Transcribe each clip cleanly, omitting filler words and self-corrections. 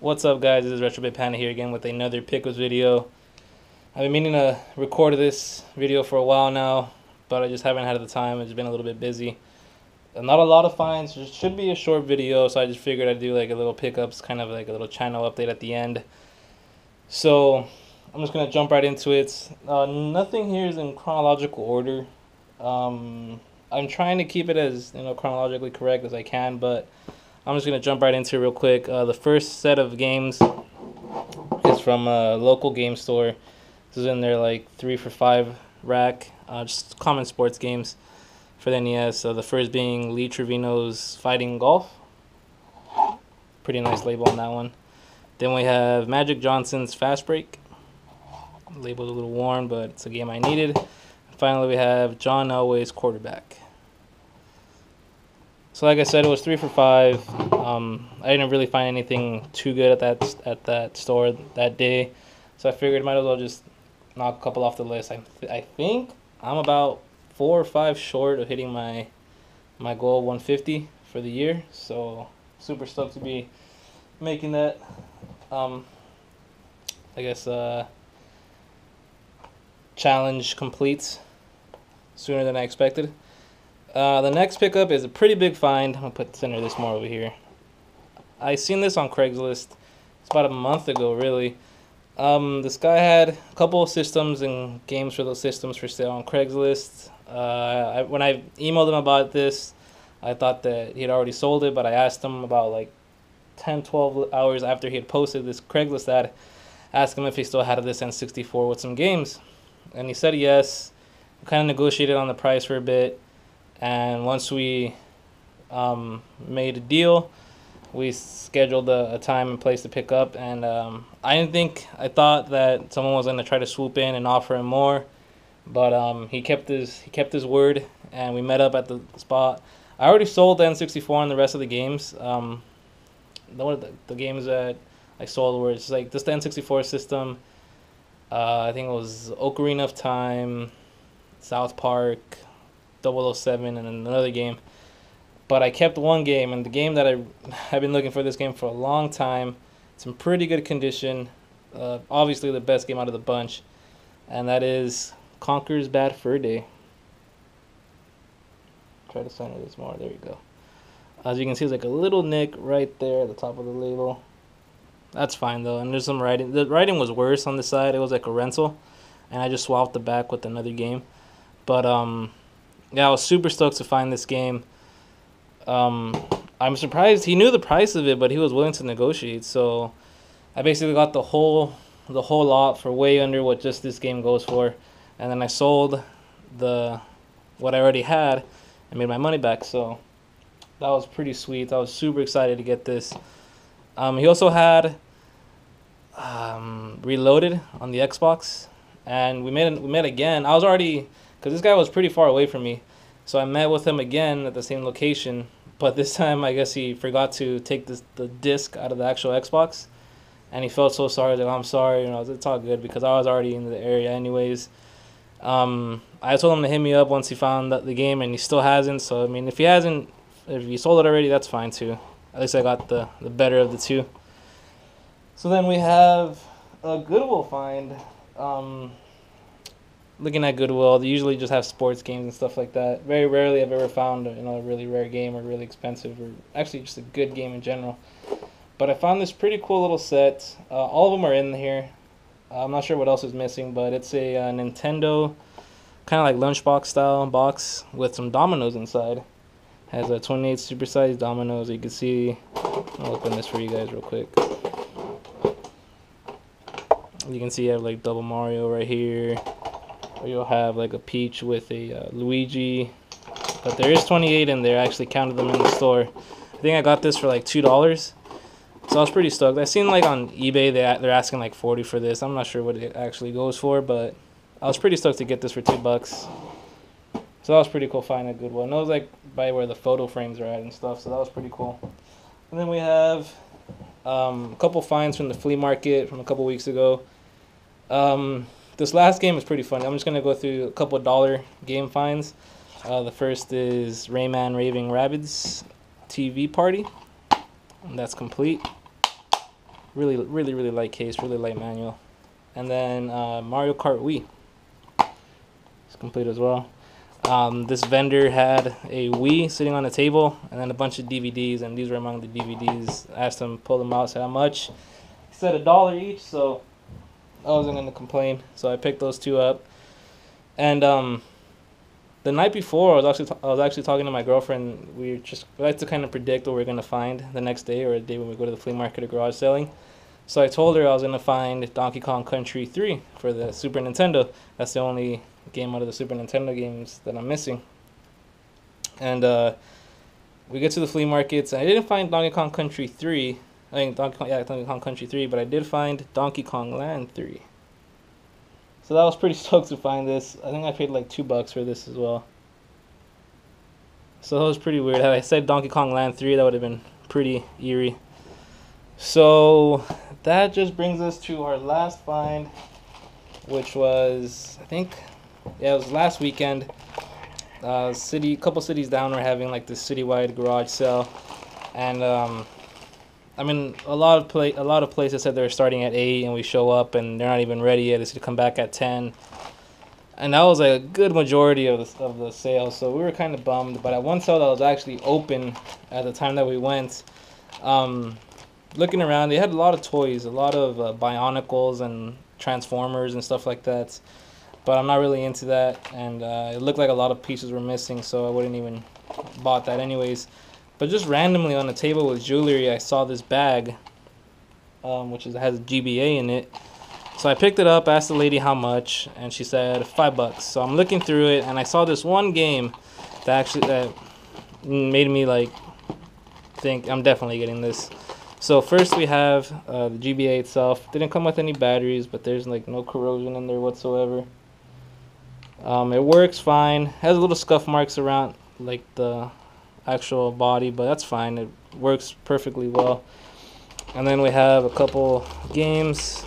What's up, guys? This is Retro Panda here again with another Pickups video. I've been meaning to record this video for a while now, but I just haven't had the time. It's been a little bit busy. Not a lot of finds. It should be a short video, so I just figured I'd do like a little pickups, kind of like a little channel update at the end. So I'm just gonna jump right into it. Nothing here is in chronological order. I'm trying to keep it as chronologically correct as I can, but I'm just going to jump right into it real quick. The first set of games is from a local game store. This is in their like 3 for $5 rack, just common sports games for the NES. The first being Lee Trevino's Fighting Golf. Pretty nice label on that one. Then we have Magic Johnson's Fast Break. The label's a little worn, but it's a game I needed. And finally, we have John Elway's Quarterback. So like I said, it was 3 for $5. I didn't really find anything too good at that store that day, so I figured might as well just knock a couple off the list. I think I'm about 4 or 5 short of hitting my goal 150 for the year. So super stoked to be making that. I guess challenge complete sooner than I expected. The next pickup is a pretty big find. I'm going to center this more over here. I seen this on Craigslist. It's about a month ago, really. This guy had a couple of systems and games for those systems for sale on Craigslist. When I emailed him about this, I thought that he had already sold it, but I asked him about like 10, 12 hours after he had posted this Craigslist ad, asked him if he still had this N64 with some games. And he said yes. We kind of negotiated on the price for a bit. And once we made a deal, we scheduled a time and place to pick up. And I thought that someone was going to try to swoop in and offer him more, but he kept his word, and we met up at the spot. I already sold the N64 and the rest of the games. The games that I sold were just like just the N64 system. I think it was Ocarina of Time, South Park, 007, and another game. But I kept one game, and the game that I've been looking for this game for a long time. It's in pretty good condition. Obviously the best game out of the bunch, and that is Conker's Bad Fur Day. Try to center this more. There you go. As you can see, there's like a little nick right there at the top of the label. That's fine though, and there's some writing. The writing was worse on the side. It was like a rental, and I just swapped the back with another game. But yeah, I was super stoked to find this game. I'm surprised he knew the price of it, but he was willing to negotiate. So I basically got the whole lot for way under what just this game goes for, and then I sold what I already had and made my money back. So that was pretty sweet. I was super excited to get this. He also had Reloaded on the Xbox, and we met again. I was already, because this guy was pretty far away from me, so I met with him again at the same location. But this time, I guess he forgot to take the disc out of the actual Xbox, and he felt so sorry. Like, I'm sorry, it's all good because I was already in the area anyways. I told him to hit me up once he found the game, and he still hasn't. So I mean, if he sold it already, that's fine too. At least I got the better of the two. So then we have a Goodwill find. Looking at Goodwill, they usually just have sports games and stuff like that. Very rarely I've ever found a really rare game or really expensive, or actually just a good game in general. But I found this pretty cool little set. All of them are in here. I'm not sure what else is missing, but it's a Nintendo kind of like lunchbox style box with some dominoes inside. Has a 28 supersized dominoes. You can see. I'll open this for you guys real quick. You can see you have like Double Mario right here. Or you'll have like a Peach with a Luigi. But there is 28 in there. I actually counted them in the store. I think I got this for like $2. So I was pretty stoked. I seen like on eBay they're asking like 40 for this. I'm not sure what it actually goes for, but I was pretty stoked to get this for $2. So that was pretty cool find at Goodwill. And it was like by where the photo frames are at and stuff. So that was pretty cool. And then we have a couple finds from the flea market from a couple weeks ago. This last game is pretty fun. I'm just going to go through a couple dollar game finds. The first is Rayman Raving Rabbids TV Party. And that's complete. really light case, really light manual. And then Mario Kart Wii. It's complete as well. This vendor had a Wii sitting on the table and then a bunch of DVDs, and these were among the DVDs. I asked him to pull them out, said how much. He said $1 each, so I wasn't going to complain. So I picked those two up. And the night before, I was actually talking to my girlfriend. We like to kind of predict what we're going to find the next day, or a day when we go to the flea market or garage selling. So I told her I was going to find Donkey Kong Country 3 for the Super Nintendo. That's the only game out of the Super Nintendo games that I'm missing. And we get to the flea markets. I didn't find Donkey Kong Country 3. I mean, Donkey Kong Country 3, but I did find Donkey Kong Land 3. So that was pretty stoked to find this. I think I paid like $2 for this as well. So that was pretty weird. Had I said Donkey Kong Land 3, that would have been pretty eerie. So that just brings us to our last find, which was, I think, yeah, it was last weekend. Couple cities down were having like this citywide garage sale, and I mean, a lot of places said they're starting at 8, and we show up and they're not even ready yet. They said come back at 10, and that was like a good majority of the sale. So we were kind of bummed. But at one sale that was actually open at the time that we went, looking around, they had a lot of toys, a lot of Bionicles and Transformers and stuff like that. But I'm not really into that, and it looked like a lot of pieces were missing, so I wouldn't even bought that anyways. But just randomly on the table with jewelry, I saw this bag, which has GBA in it. So I picked it up, asked the lady how much, and she said $5. So I'm looking through it, and I saw this one game that made me like think I'm definitely getting this. So first we have the GBA itself. Didn't come with any batteries, but there's like no corrosion in there whatsoever. It works fine. Has a little scuff marks around like the actual body, but that's fine. It works perfectly well. And then we have a couple games.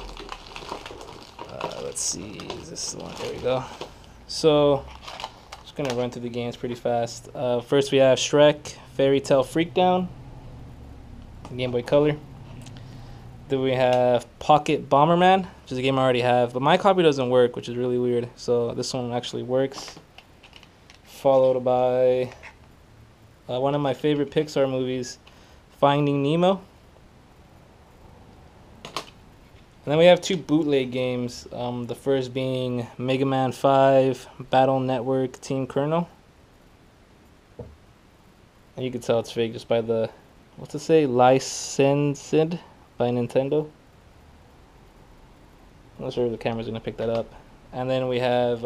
Let's see, is this the one? There we go. So just gonna run through the games pretty fast. First we have Shrek Fairy Tale Freakdown, Game Boy Color. Then we have Pocket Bomberman, which is a game I already have, but my copy doesn't work, which is really weird. So this one actually works. Followed by one of my favorite Pixar movies, Finding Nemo. And then we have two bootleg games. The first being Mega Man 5 Battle Network Team Colonel. And you can tell it's fake just by the, what's it say? Licensed by Nintendo. I'm not sure if the camera's gonna pick that up. And then we have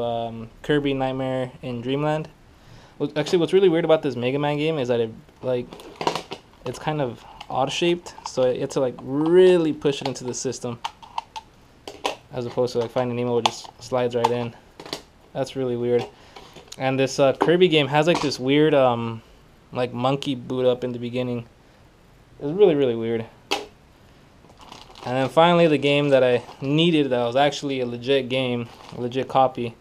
Kirby Nightmare in Dreamland. Actually, what's really weird about this Mega Man game is that it's kind of odd shaped, so you have to like really push it into the system, as opposed to like Finding Nemo, which just slides right in. That's really weird. And this Kirby game has like this weird like monkey boot up in the beginning. It's really weird. And then finally, the game that I needed, that was actually a legit game, a legit copy,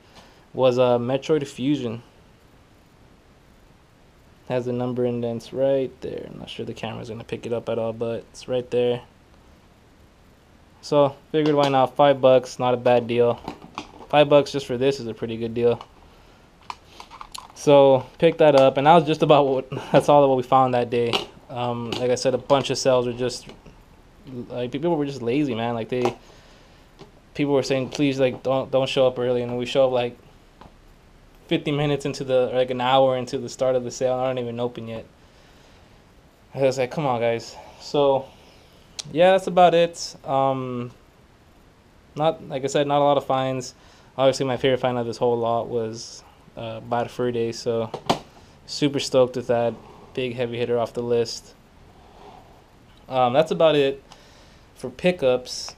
was Metroid Fusion. Has the number indents right there. I'm not sure the camera's gonna pick it up at all, but it's right there. So figured why not? $5, not a bad deal. $5 just for this is a pretty good deal. So picked that up, and that was just about that's all that we found that day. Like I said, a bunch of sales were just like, people were just lazy, man. Like people were saying, please, like don't show up early, and then we show up like 50 minutes into or like an hour into the start of the sale, and I don't even open yet. I was like, come on, guys. So yeah, that's about it. Not, like I said, not a lot of finds. Obviously, my favorite find of this whole lot was Bad Fur Day, so super stoked with that. Big heavy hitter off the list. That's about it for pickups.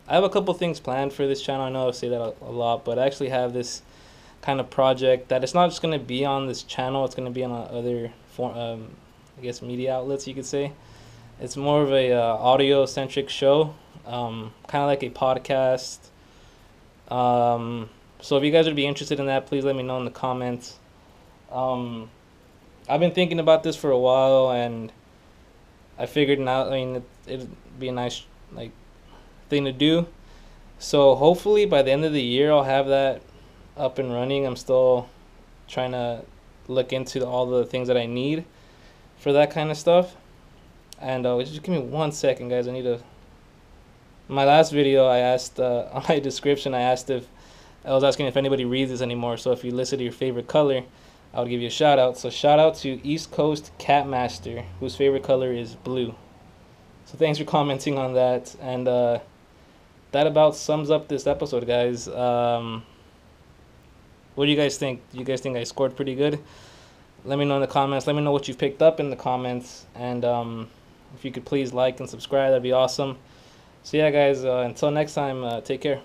I have a couple things planned for this channel. I know I say that a lot, but I actually have this kind of project that it's not just going to be on this channel. It's going to be on other I guess media outlets, you could say. It's more of a audio-centric show, kind of like a podcast. So if you guys would be interested in that, please let me know in the comments. I've been thinking about this for a while, and I figured now, I mean, it'd be a nice like thing to do. So hopefully by the end of the year I'll have that up and running. I'm still trying to look into all the things that I need for that kind of stuff. And just give me 1 second, guys. I need to. My last video, I asked on my description, I was asking if anybody reads this anymore. So if you listed your favorite color, I would give you a shout out. So shout out to East Coast Cat Master, whose favorite color is blue. So thanks for commenting on that. And that about sums up this episode, guys. What do you guys think? Do you guys think I scored pretty good? Let me know in the comments. Let me know what you've picked up in the comments. And if you could please like and subscribe, that'd be awesome. So yeah, guys, until next time, take care.